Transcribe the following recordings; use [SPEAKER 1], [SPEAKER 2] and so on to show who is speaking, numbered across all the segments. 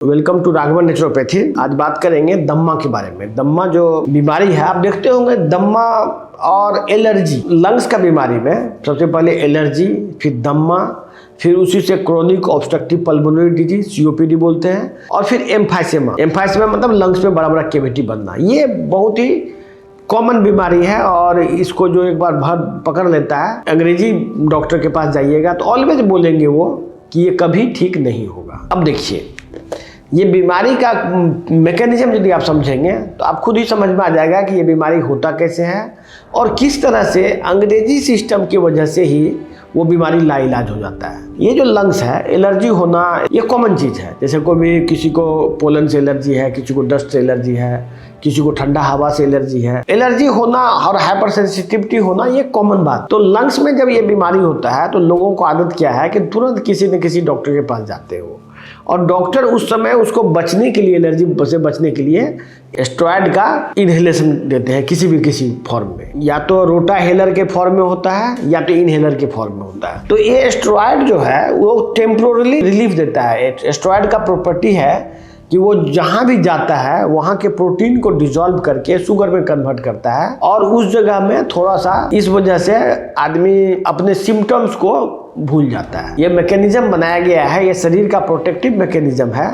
[SPEAKER 1] Welcome to Raghavan naturopathy. आज बात करेंगे दम्मा के बारे में। दम्मा जो बीमारी है, आप देखते होंगे दम्मा और एलर्जी, लंग्स का बीमारी में सबसे पहले एलर्जी, फिर दम्मा, फिर उसी से chronic obstructive pulmonary disease COPD बोलते हैं, और फिर एम्फाइसेमा। एम्फाइसेमा मतलब लंग्स में बड़ा बड़ा कैविटी बनना। ये बहुत ही कॉमन बीमारी है और इसको जो एक बार भर पकड़ लेता है, अंग्रेजी डॉक्टर के पास जाइएगा तो ऑलवेज बोलेंगे वो कि ये कभी ठीक नहीं होगा। अब देखिए, ये बीमारी का मैकेनिज्म यदि आप समझेंगे तो आप खुद ही समझ में आ जाएगा कि ये बीमारी होता कैसे है और किस तरह से अंग्रेजी सिस्टम की वजह से ही वो बीमारी लाइलाज हो जाता है। ये जो लंग्स है, एलर्जी होना ये कॉमन चीज़ है। जैसे कोई भी किसी को पोलन से एलर्जी है, किसी को डस्ट से एलर्जी है, किसी को ठंडा हवा से एलर्जी है। एलर्जी होना और हाइपर सेंसिटिविटी होना ये कॉमन बात। तो लंग्स में जब ये बीमारी होता है तो लोगों को आदत क्या है कि तुरंत किसी न किसी डॉक्टर के पास जाते हो, और डॉक्टर उस समय उसको बचने के लिए, एलर्जी से बचने के लिए स्टेरॉइड का इनहेलेशन देते हैं किसी फॉर्म में। या तो रोटाहेलर के फॉर्म में होता है या तो इनहेलर के फॉर्म में होता है। तो ये स्टेरॉइड जो है वो टेम्पोरली रिलीफ देता है। स्टेरॉइड का प्रॉपर्टी है कि वो जहाँ भी जाता है वहाँ के प्रोटीन को डिसॉल्व करके शुगर में कन्वर्ट करता है, और उस जगह में थोड़ा सा, इस वजह से आदमी अपने सिम्टम्स को भूल जाता है। ये मैकेनिज्म बनाया गया है, ये शरीर का प्रोटेक्टिव मैकेनिज्म है।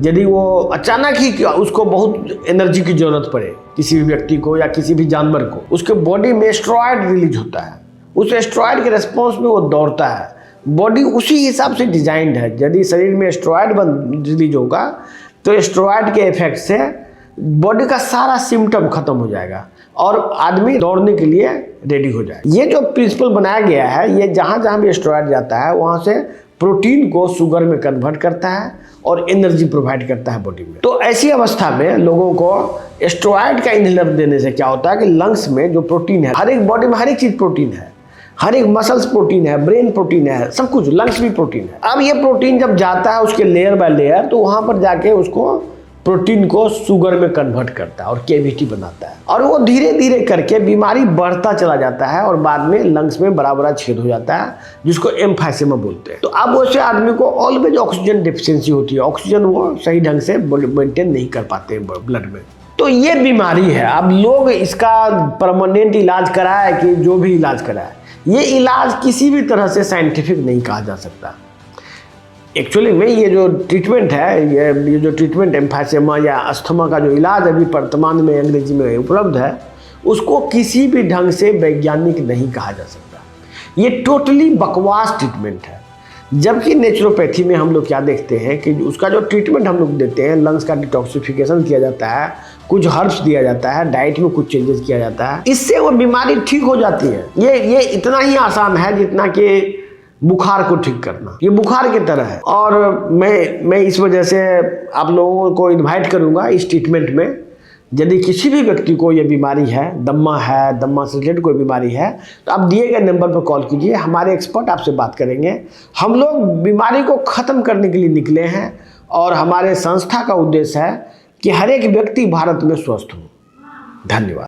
[SPEAKER 1] यदि वो अचानक ही उसको बहुत एनर्जी की जरूरत पड़े, किसी भी व्यक्ति को या किसी भी जानवर को, उसके बॉडी में स्टेरॉइड रिलीज होता है। उस स्टेरॉइड के रिस्पॉन्स में वो दौड़ता है। बॉडी उसी हिसाब से डिजाइंड है। यदि शरीर में स्टेरॉइड रिलीज होगा तो स्टेरॉइड के इफेक्ट से बॉडी का सारा सिम्टम खत्म हो जाएगा और आदमी दौड़ने के लिए रेडी हो जाए। ये जो प्रिंसिपल बनाया गया है, ये जहाँ जहाँ भी स्टेरॉइड जाता है वहाँ से प्रोटीन को शुगर में कन्वर्ट करता है और एनर्जी प्रोवाइड करता है बॉडी में। तो ऐसी अवस्था में लोगों को स्टेरॉइड का इनहेलर देने से क्या होता है कि लंग्स में जो प्रोटीन है, हर एक बॉडी में हर एक चीज प्रोटीन है, हर एक मसल्स प्रोटीन है, ब्रेन प्रोटीन है, सब कुछ, लंग्स भी प्रोटीन है। अब ये प्रोटीन जब जाता है उसके लेयर बाय लेयर, तो वहां पर जाके उसको प्रोटीन को शुगर में कन्वर्ट करता है और कैविटी बनाता है, और वो धीरे धीरे करके बीमारी बढ़ता चला जाता है और बाद में लंग्स में बड़ा बड़ा छेद हो जाता है, जिसको एम्फाइसेमा बोलते हैं। तो अब वैसे आदमी को ऑलवेज ऑक्सीजन डिफिशियंसी होती है, ऑक्सीजन वो सही ढंग से मेंटेन नहीं कर पाते हैं ब्लड में। तो ये बीमारी है। अब लोग इसका परमानेंट इलाज कराए कि जो भी इलाज कराए, ये इलाज किसी भी तरह से साइंटिफिक नहीं कहा जा सकता। एक्चुअली में ये जो ट्रीटमेंट है, ये जो ट्रीटमेंट एम्फाइसेमा या अस्थमा का जो इलाज अभी वर्तमान में अंग्रेजी में उपलब्ध है, उसको किसी भी ढंग से वैज्ञानिक नहीं कहा जा सकता। ये टोटली बकवास ट्रीटमेंट है। जबकि नेचुरोपैथी में हम लोग क्या देखते हैं कि उसका जो ट्रीटमेंट हम लोग देते हैं, लंग्स का डिटॉक्सिफिकेशन किया जाता है, कुछ हर्ब्स दिया जाता है, डाइट में कुछ चेंजेस किया जाता है, इससे वो बीमारी ठीक हो जाती है। ये इतना ही आसान है जितना कि बुखार को ठीक करना। ये बुखार की तरह है। और मैं इस वजह से आप लोगों को इन्वाइट करूंगा इस ट्रीटमेंट में। यदि किसी भी व्यक्ति को ये बीमारी है, दम्मा से रिलेटेड कोई बीमारी है, तो आप दिए गए नंबर पर कॉल कीजिए, हमारे एक्सपर्ट आपसे बात करेंगे। हम लोग बीमारी को ख़त्म करने के लिए निकले हैं और हमारे संस्था का उद्देश्य है कि हर एक व्यक्ति भारत में स्वस्थ हो। धन्यवाद।